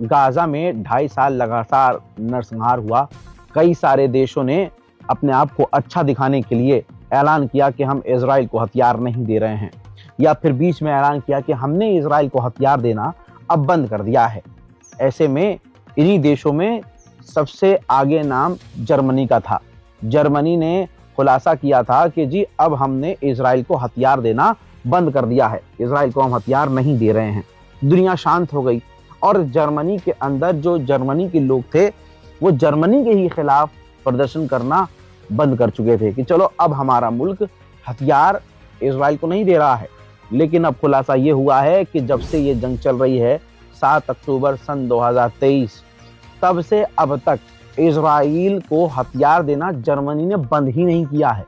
Gaza में 2.5 साल लगातार नरसंहार हुआ। कई सारे देशों ने अपने आप को अच्छा दिखाने के लिए ऐलान किया कि हम इजराइल को हथियार नहीं दे रहे हैं, या फिर बीच में ऐलान किया कि हमने इजराइल को हथियार देना अब बंद कर दिया है। ऐसे में इन्हीं देशों में सबसे आगे नाम जर्मनी का था। जर्मनी ने खुलासा किया था कि जी अब हमने इजराइल को हथियार देना बंद कर दिया है, इजराइल को हम हथियार नहीं दे रहे हैं। दुनिया शांत हो गई और जर्मनी के अंदर जो जर्मनी के लोग थे वो जर्मनी के ही खिलाफ प्रदर्शन करना बंद कर चुके थे कि चलो अब हमारा मुल्क हथियार इजराइल को नहीं दे रहा है। लेकिन अब खुलासा ये हुआ है कि जब से ये जंग चल रही है 7 अक्टूबर सन 2023, तब से अब तक इजराइल को हथियार देना जर्मनी ने बंद ही नहीं किया है,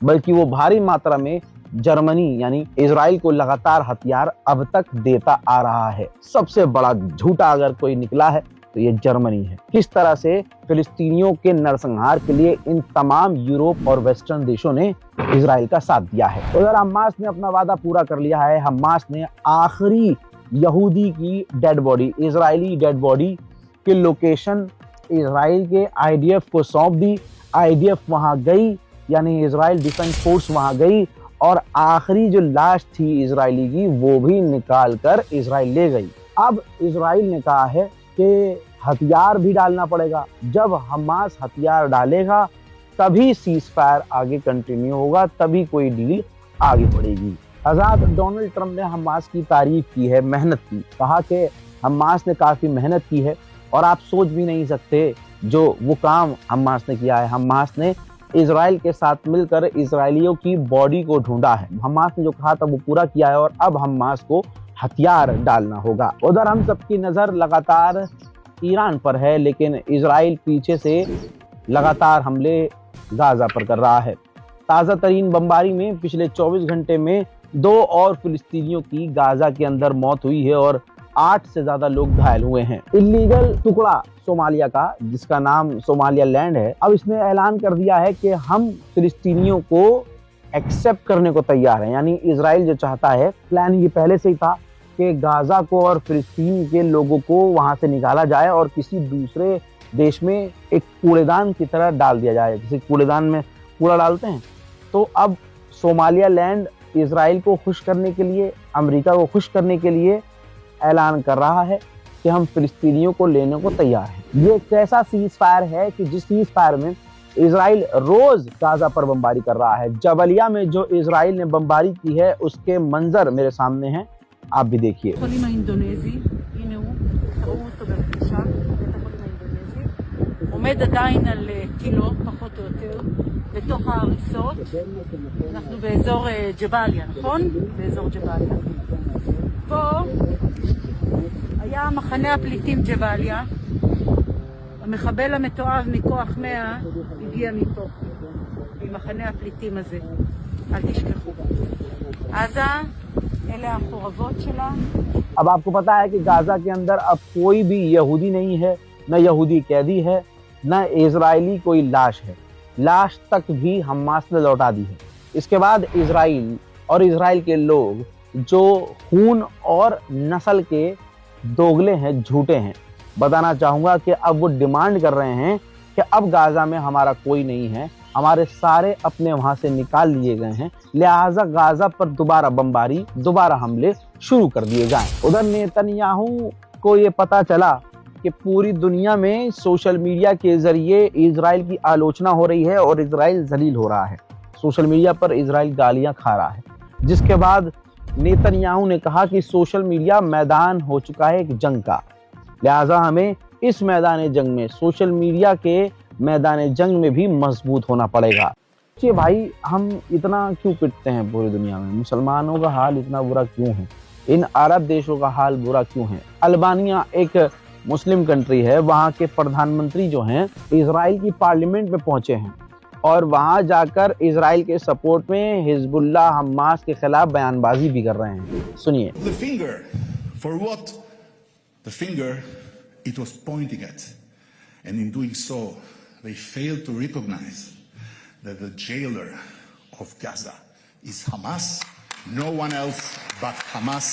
बल्कि वो भारी मात्रा में जर्मनी यानी इजराइल को लगातार हथियार अब तक देता आ रहा है। सबसे बड़ा झूठा अगर कोई निकला है तो ये जर्मनी है। किस तरह से फिलिस्तीनियों के नरसंहार के लिए इन तमाम यूरोप और वेस्टर्न देशों ने इजराइल का साथ दिया है। तो अगर हमास ने अपना वादा पूरा कर लिया है, हमास ने आखिरी यहूदी की dead body, Israeli dead body की लोकेशन इजराइल के आईडीएफ को सौंप दी। आईडीएफ वहां गई, यानी इजराइल डिफेंस फोर्स वहां गई और आखिरी जो लाश थी इजरायली की वो भी निकाल कर इजराइल ले गई। अब इजराइल ने कहा है कि हथियार भी डालना पड़ेगा। जब हमास हथियार डालेगा तभी सीज फायर आगे कंटिन्यू होगा, तभी कोई डील आगे बढ़ेगी। हज़रत डोनाल्ड ट्रंप ने हमास की तारीफ की है, मेहनत की, कहा कि हमास ने काफी मेहनत की है और आप सोच भी नहीं सकते जो वो काम हमास ने किया है। हमास ने इजराइल के साथ मिलकर इजरायलियों की बॉडी को ढूंढा है। हमास ने जो कहा था वो पूरा किया है और अब हमास को हथियार डालना होगा। उधर हम सबकी नजर लगातार ईरान पर है, लेकिन इजराइल पीछे से लगातार हमले गाजा पर कर रहा है। ताज़ा तरीन बमबारी में पिछले 24 घंटे में 2 और फिलिस्तीनियों की गाजा के अंदर मौत हुई है और 8 से ज्यादा लोग घायल हुए हैं। इल्लीगल टुकड़ा सोमालिया का, जिसका नाम सोमालिया लैंड है, अब इसने ऐलान कर दिया है कि हम फिलिस्तीनियों को एक्सेप्ट करने को तैयार हैं। यानी इजराइल जो चाहता है, प्लान ये पहले से ही था कि गाजा को और फिलिस्तीन के लोगों को वहां से निकाला जाए और किसी दूसरे देश में एक कूड़ेदान की तरह डाल दिया जाए, जैसे कूड़ेदान में कूड़ा डालते हैं। तो अब सोमालिया लैंड इजराइल को खुश करने के लिए, अमेरिका को खुश करने के लिए ऐलान कर रहा है कि हम फिलिस्तीनियों को लेने को तैयार हैं। ये एक ऐसा सीज फायर है कि जिस सीज फायर में इजराइल रोज गाजा पर बमबारी कर रहा है। जबलिया में जो इजराइल ने बमबारी की है उसके मंजर मेरे सामने हैं, आप भी देखिए। עומד עדיין על קילו, פחות או יותר, בתוך ההריסות. אנחנו באזור ג'באליה, נכון? באזור ג'באליה. פה היה מחנה הפליטים ג'באליה. המחבל המתועב מכוח 100 הגיע מפה, ממחנה הפליטים הזה. אל תשכחו. עזה, אלה החורבות שלה. अब आपको पता है कि गाजा के अंदर अब कोई भी यहूदी नहीं है, न यहूदी कैदी है, न इजरायली कोई लाश है। लाश तक भी हमास ने लौटा दी है। इसके बाद इजराइल और इजराइल के लोग जो खून और नस्ल के दोगले हैं, झूठे हैं, बताना चाहूंगा कि अब वो डिमांड कर रहे हैं कि अब गाजा में हमारा कोई नहीं है, हमारे सारे अपने वहां से निकाल लिए गए हैं, लिहाजा गाजा पर दोबारा बमबारी, दोबारा हमले शुरू कर दिए जाएं। उधर नेतन्याहू को ये पता चला कि पूरी दुनिया में सोशल मीडिया के जरिए इजराइल की आलोचना हो रही है और इजराइल जलील हो रहा है। सोशल मीडिया पर इजराइल गालियां खा रहा है, जिसके बाद नेतन्याहू ने कहा कि सोशल मीडिया मैदान हो चुका है एक जंग का, लिहाजा हमें इस मैदान जंग में, सोशल मीडिया के मैदान जंग में भी मजबूत होना पड़ेगा। कि भाई हम इतना क्यों पिटते हैं पूरी दुनिया में, मुसलमानों का हाल इतना बुरा क्यों है, इन अरब देशों का हाल बुरा क्यों है। अल्बानिया एक मुस्लिम कंट्री है, वहाँ के प्रधानमंत्री जो हैं इजराइल की पार्लियामेंट में पहुंचे हैं और वहां जाकर इजराइल के सपोर्ट में हिजबुल्लाह, हमास के खिलाफ बयानबाजी भी कर रहे हैं। सुनिए। The finger it was pointing at, and in doing so they failed to recognize that the jailer of Gaza is Hamas, no one else but Hamas.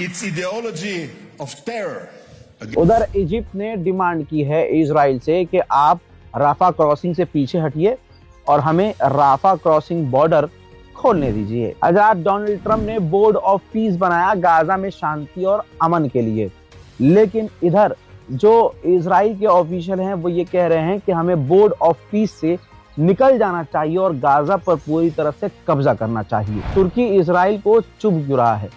its ideology of terror. उधर Egypt ने demand की है Israel से कि आप Rafa crossing से पीछे हटिए और हमें राफा क्रॉसिंग बॉर्डर खोलने दीजिए। आजाद डोनाल्ड ट्रंप ने बोर्ड ऑफ पीस बनाया गाजा में शांति और अमन के लिए, लेकिन इधर जो इजराइल के ऑफिशियल हैं वो ये कह रहे हैं कि हमें बोर्ड ऑफ पीस से निकल जाना चाहिए और गाजा पर पूरी तरह से कब्जा करना चाहिए। तुर्की इजराइल को चुभ क्यों रहा है,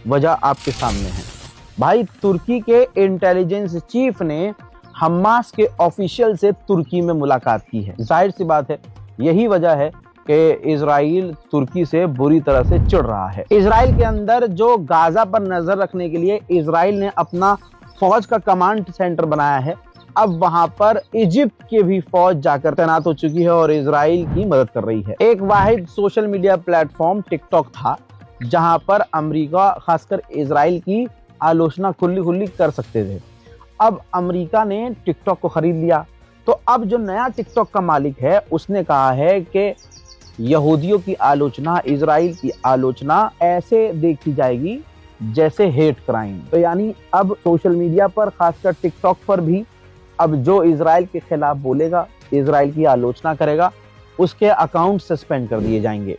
वजह आपके सामने है भाई। तुर्की के इंटेलिजेंस चीफ ने हमास के ऑफिशियल से तुर्की में मुलाकात की है। जाहिर सी बात है यही वजह है कि इजराइल तुर्की से बुरी तरह से चिढ़ रहा है। इजराइल के अंदर जो गाजा पर नजर रखने के लिए इजराइल ने अपना फौज का कमांड सेंटर बनाया है, अब वहां पर इजिप्ट की भी फौज जाकर तैनात हो चुकी है और इजराइल की मदद कर रही है। एक वाहिद सोशल मीडिया प्लेटफॉर्म टिकटॉक था जहां पर अमेरिका खासकर इजराइल की आलोचना खुली कर सकते थे। अब अमेरिका ने टिकटॉक को खरीद लिया, तो अब जो नया टिकटॉक का मालिक है उसने कहा है कि यहूदियों की आलोचना, इजराइल की आलोचना ऐसे देखी जाएगी जैसे हेट क्राइम। तो यानी अब सोशल मीडिया पर खासकर टिकटॉक पर भी अब जो इजराइल के खिलाफ बोलेगा, इजराइल की आलोचना करेगा, उसके अकाउंट सस्पेंड कर दिए जाएंगे।